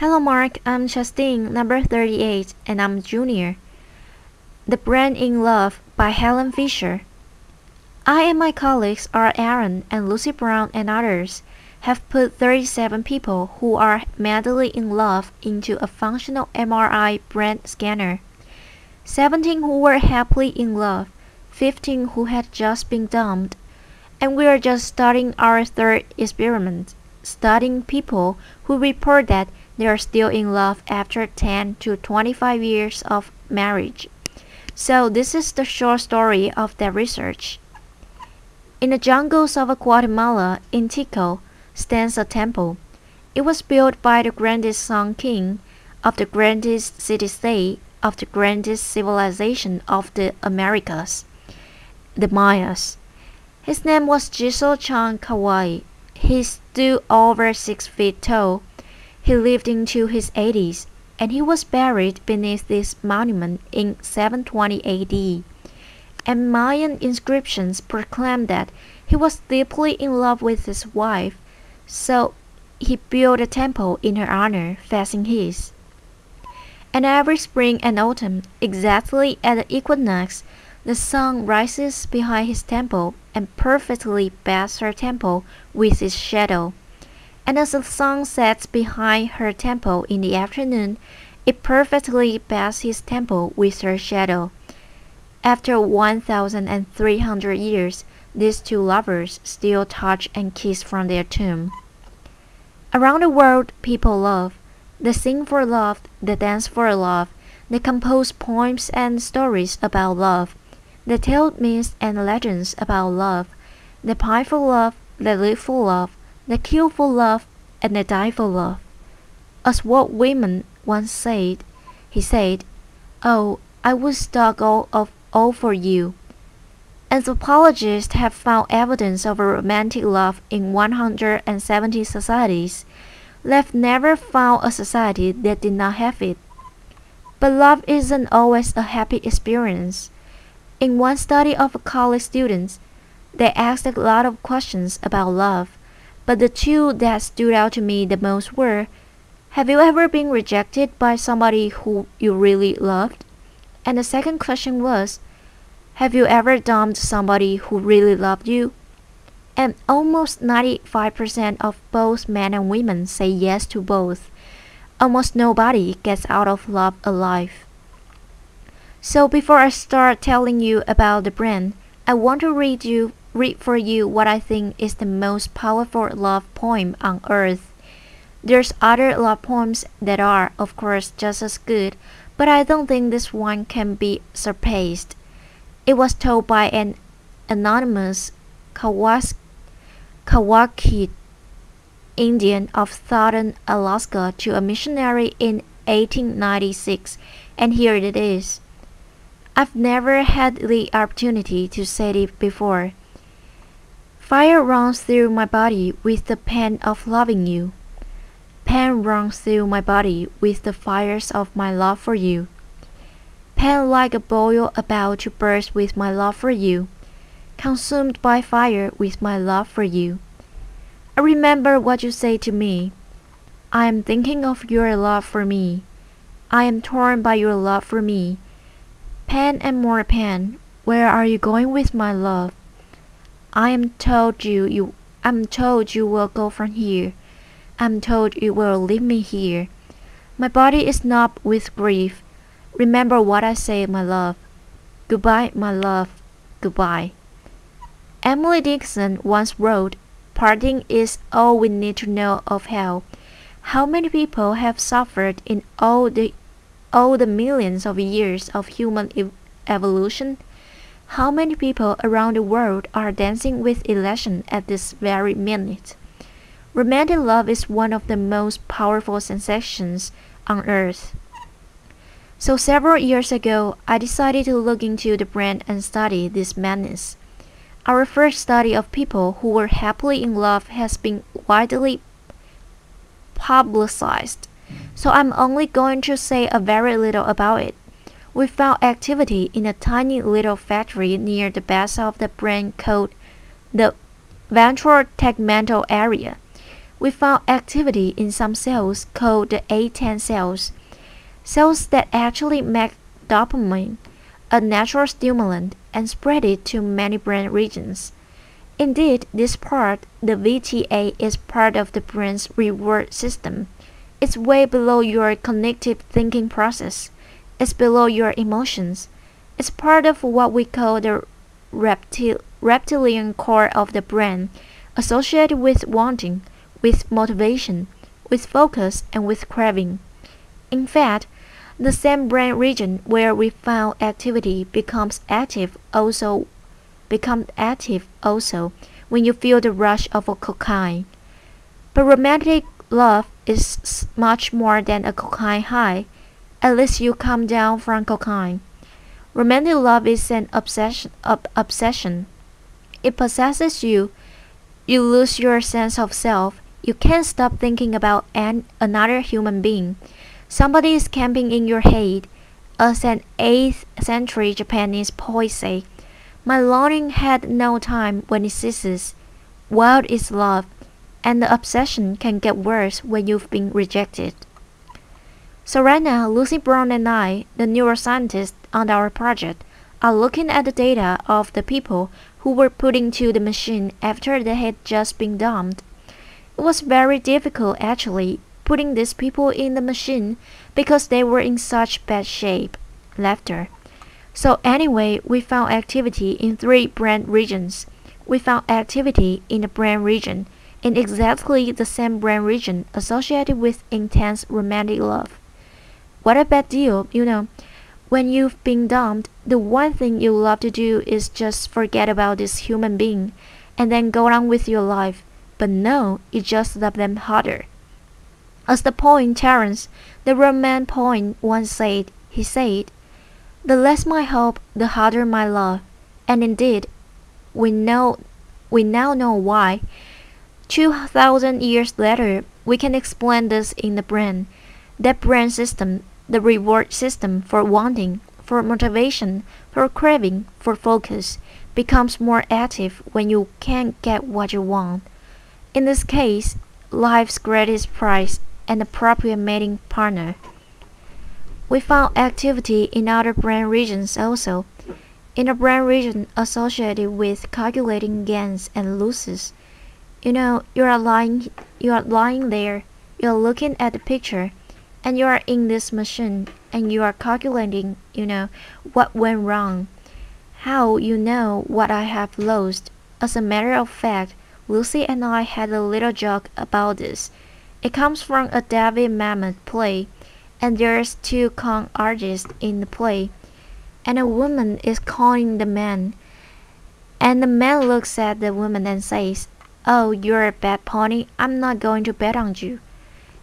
Hello Mark, I'm Justine, number 38, and I'm junior. The Brand in Love by Helen Fisher. I and my colleagues are Aaron and Lucy Brown and others have put 37 people who are madly in love into a functional MRI brain scanner. 17 who were happily in love, 15 who had just been dumped, and we are just starting our third experiment, studying people who report that they are still in love after 10 to 25 years of marriage. So this is the short story of that research. In the jungles of Guatemala, in Tico, stands a temple. It was built by the grandest Sun King of the grandest city-state of the grandest civilization of the Americas, the Mayas. His name was Jisoo Chan Kawai. He stood over 6 feet tall. He lived into his 80s, and he was buried beneath this monument in 720 AD. And Mayan inscriptions proclaim that he was deeply in love with his wife, so he built a temple in her honor facing his. And every spring and autumn, exactly at the equinox, the sun rises behind his temple and perfectly bathes her temple with its shadow. And as the sun sets behind her temple in the afternoon, it perfectly bathes his temple with her shadow. After 1,300 years, these two lovers still touch and kiss from their tomb. Around the world, people love. They sing for love, they dance for love, they compose poems and stories about love. They tell myths and legends about love. They pine for love, they live for love, they kill for love, and they die for love. As Walt Whitman once said, he said, "Oh, I would stop all for you." Anthropologists have found evidence of a romantic love in 170 societies. They've never found a society that did not have it. But love isn't always a happy experience. In one study of college students, they asked a lot of questions about love, but the two that stood out to me the most were, have you ever been rejected by somebody who you really loved? And the second question was, have you ever dumped somebody who really loved you? And almost 95% of both men and women say yes to both. Almost nobody gets out of love alive. So before I start telling you about the brand, I want to read for you what I think is the most powerful love poem on earth. There's other love poems that are, of course, just as good, but I don't think this one can be surpassed. It was told by an anonymous Kawaki Indian of southern Alaska to a missionary in 1896, and here it is. I've never had the opportunity to say it before. Fire runs through my body with the pain of loving you. Pain runs through my body with the fires of my love for you. Pain like a boil about to burst with my love for you. Consumed by fire with my love for you. I remember what you say to me. I am thinking of your love for me. I am torn by your love for me. Pain and more pain. Where are you going with my love? I'm told you will go from here. I'm told you will leave me here. My body is numb with grief. Remember what I say, my love. Goodbye, my love. Goodbye. Emily Dickinson once wrote, "Parting is all we need to know of hell." How many people have suffered in all the millions of years of human evolution? How many people around the world are dancing with elation at this very minute? Romantic love is one of the most powerful sensations on earth. So several years ago, I decided to look into the brand and study this madness. Our first study of people who were happily in love has been widely publicized, so I'm only going to say a very little about it. We found activity in a tiny little factory near the base of the brand called the Ventral Tegmental area. we found activity in some cells called the A10 cells, cells that actually make dopamine a natural stimulant and spread it to many brain regions. Indeed, this part, the VTA, is part of the brain's reward system. It's way below your cognitive thinking process. It's below your emotions. It's part of what we call the reptilian core of the brain, associated with wanting, with motivation, with focus, and with craving. In fact, the same brain region where we found activity becomes active also when you feel the rush of a cocaine. But romantic love is much more than a cocaine high, at least you come down from cocaine. Romantic love is an obsession. It possesses you. You lose your sense of self. You can't stop thinking about another human being. Somebody is camping in your head. As an 8th century Japanese poet said, "My longing had no time when it ceases. Wild is love, and the obsession can get worse when you've been rejected." So right now, Lucy Brown and I, the neuroscientists on our project, are looking at the data of the people who were put into the machine after they had just been dumped. It was very difficult actually putting these people in the machine because they were in such bad shape. Laughter. So anyway, we found activity in 3 brain regions. We found activity in the brain region, in exactly the same brain region associated with intense romantic love. What a bad deal, When you've been dumped, the one thing you love to do is just forget about this human being and then go on with your life. But no, you just love them harder. As the poet Terence, the Roman poet, once said, he said, "The less my hope, the harder my love." And indeed, we now know why. 2,000 years later, we can explain this in the brain. That brain system, the reward system for wanting, for motivation, for craving, for focus, becomes more active when you can't get what you want. In this case, life's greatest prize, an appropriate mating partner. We found activity in other brain regions also. In a brain region associated with calculating gains and losses. You are lying there, you are looking at the picture, and you are in this machine, and you are calculating, what went wrong. How you know what I have lost. As a matter of fact, Lucy and I had a little joke about this. It comes from a David Mamet play, and there's 2 con artists in the play, and a woman is calling the man, and the man looks at the woman and says, "Oh, you're a bad pony, I'm not going to bet on you."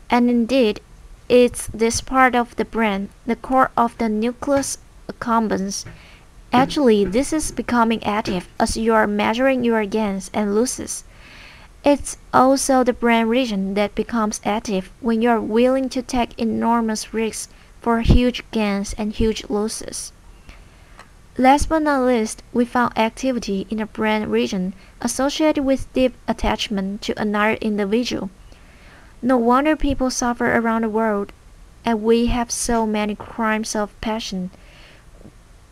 And indeed, it's this part of the brain, the core of the nucleus accumbens. Actually, this is becoming active as you are measuring your gains and losses. It's also the brain region that becomes active when you are willing to take enormous risks for huge gains and huge losses. Last but not least, we found activity in the brain region associated with deep attachment to another individual. No wonder people suffer around the world, and we have so many crimes of passion.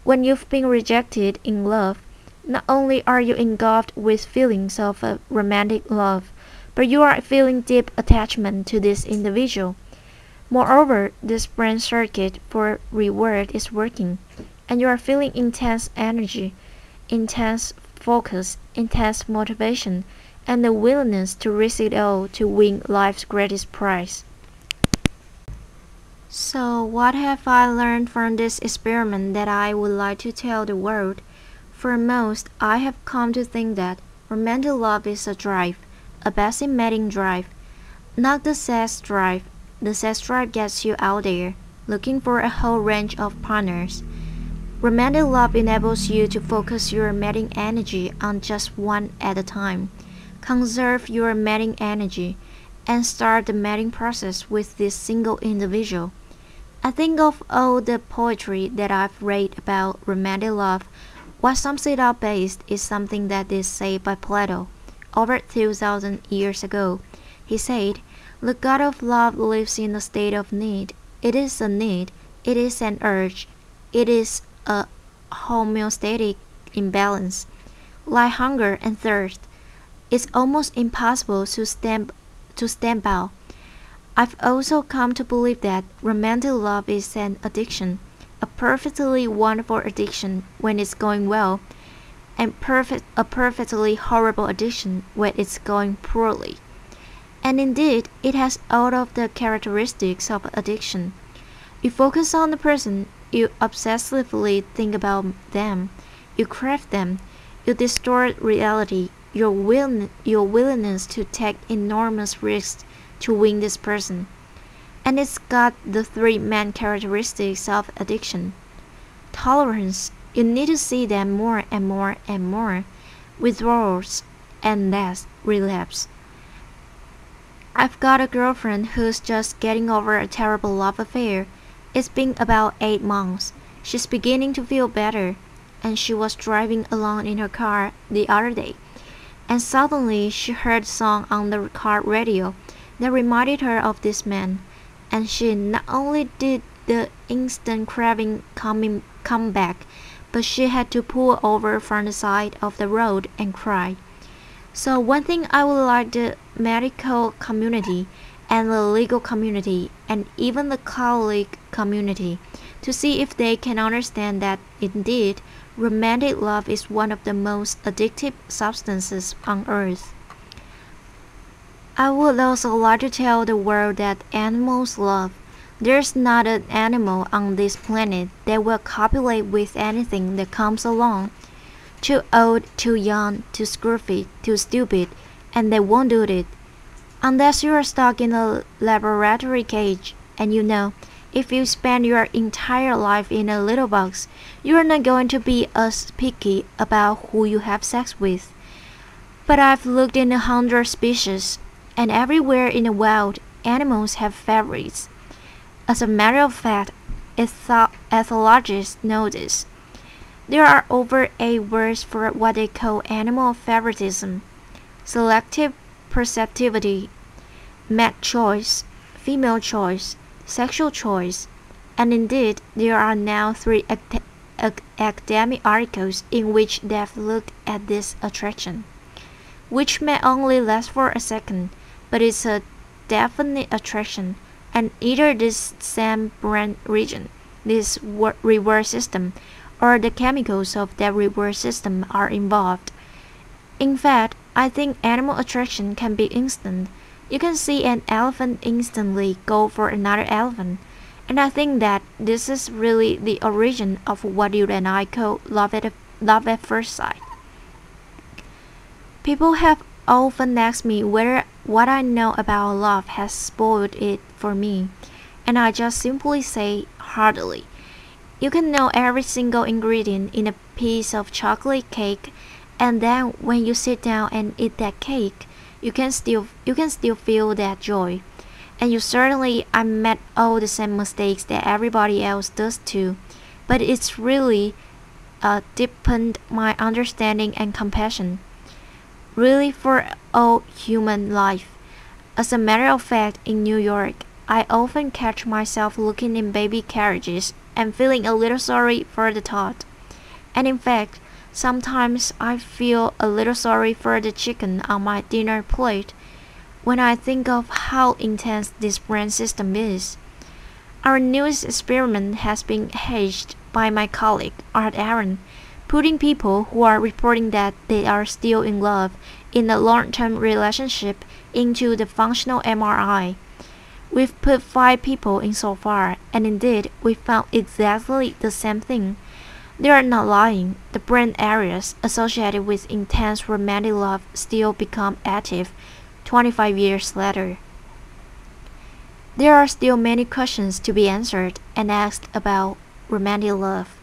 When you've been rejected in love, not only are you engulfed with feelings of a romantic love, but you are feeling deep attachment to this individual. Moreover, this brain circuit for reward is working, and you are feeling intense energy, intense focus, intense motivation, and the willingness to risk it all to win life's greatest prize. So what have I learned from this experiment that I would like to tell the world? Foremost, I have come to think that romantic love is a drive, a basic mating drive, not the sex drive. The sex drive gets you out there, looking for a whole range of partners. Romantic love enables you to focus your mating energy on just one at a time, conserve your mating energy, and start the mating process with this single individual. I think of all the poetry that I've read about romantic love, what sums it up best is something that is said by Plato over 2,000 years ago. He said, "The God of love lives in a state of need. It is a need. It is an urge. It is a homeostatic imbalance. Like hunger and thirst, it's almost impossible to stamp out. I've also come to believe that romantic love is an addiction, a perfectly wonderful addiction when it's going well, and a perfectly horrible addiction when it's going poorly. And indeed, it has all of the characteristics of addiction. You focus on the person, you obsessively think about them, you crave them, you distort reality, your willingness to take enormous risks to win this person. And it's got the three main characteristics of addiction. Tolerance, you need to see them more and more and more. Withdrawals, and last, relapse. I've got a girlfriend who's just getting over a terrible love affair. It's been about 8 months. She's beginning to feel better, and she was driving along in her car the other day, and suddenly she heard a song on the car radio that reminded her of this man, and she not only did the instant craving come back, but she had to pull over from the side of the road and cry. So one thing I would like the medical community and the legal community and even the colleague community to see if they can understand that indeed romantic love is one of the most addictive substances on earth. I would also like to tell the world that animals love. There's not an animal on this planet that will copulate with anything that comes along. Too old, too young, too scruffy, too stupid, and they won't do it. Unless you are stuck in a laboratory cage, and you know, if you spend your entire life in a little box, you are not going to be as picky about who you have sex with. But I've looked in 100 species, and everywhere in the wild, animals have favorites. As a matter of fact, ethologists know this. There are over 8 words for what they call animal favoritism: selective perceptivity, mate choice, female choice, sexual choice, and indeed there are now 3 academic articles in which they've looked at this attraction, which may only last for a second, but it's a definite attraction, and either this same brain region, this reward system, or the chemicals of that reward system are involved. In fact, I think animal attraction can be instant. You can see an elephant instantly go for another elephant, and I think that this is really the origin of what you and I call love at first sight. People have often asked me whether what I know about love has spoiled it for me, and I just simply say heartily. You can know every single ingredient in a piece of chocolate cake, and then when you sit down and eat that cake, you can still feel that joy. And you certainly I made all the same mistakes that everybody else does too, but it's really deepened my understanding and compassion, really, for all human life. As a matter of fact, in New York, I often catch myself looking in baby carriages and feeling a little sorry for the thought. And in fact, sometimes I feel a little sorry for the chicken on my dinner plate when I think of how intense this brain system is. Our newest experiment has been hatched by my colleague, Aaron, putting people who are reporting that they are still in love in a long-term relationship into the functional MRI. We've put 5 people in so far, and indeed, we found exactly the same thing. They are not lying. The brain areas associated with intense romantic love still become active 25 years later. There are still many questions to be answered and asked about romantic love.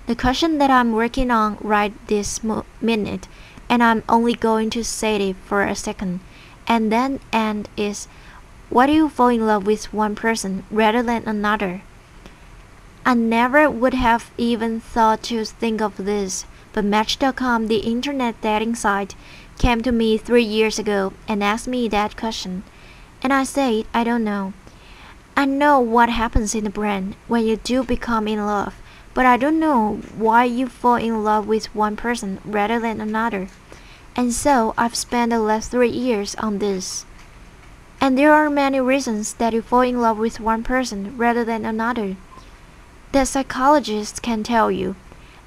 The question that I'm working on right this minute, and I'm only going to say it for a second, and then end is, why do you fall in love with one person rather than another? I never would have even thought to think of this, but Match.com, the internet dating site, came to me 3 years ago and asked me that question. And I said, I don't know. I know what happens in the brain when you do become in love, but I don't know why you fall in love with one person rather than another. And so I've spent the last 3 years on this. And there are many reasons that you fall in love with one person rather than another that psychologists can tell you.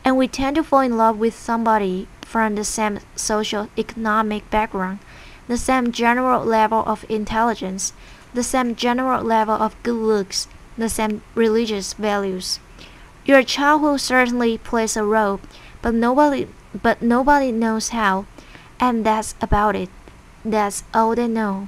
And we tend to fall in love with somebody from the same social economic background, the same general level of intelligence, the same general level of good looks, the same religious values. Your childhood certainly plays a role, but nobody knows how, and that's about it. That's all they know.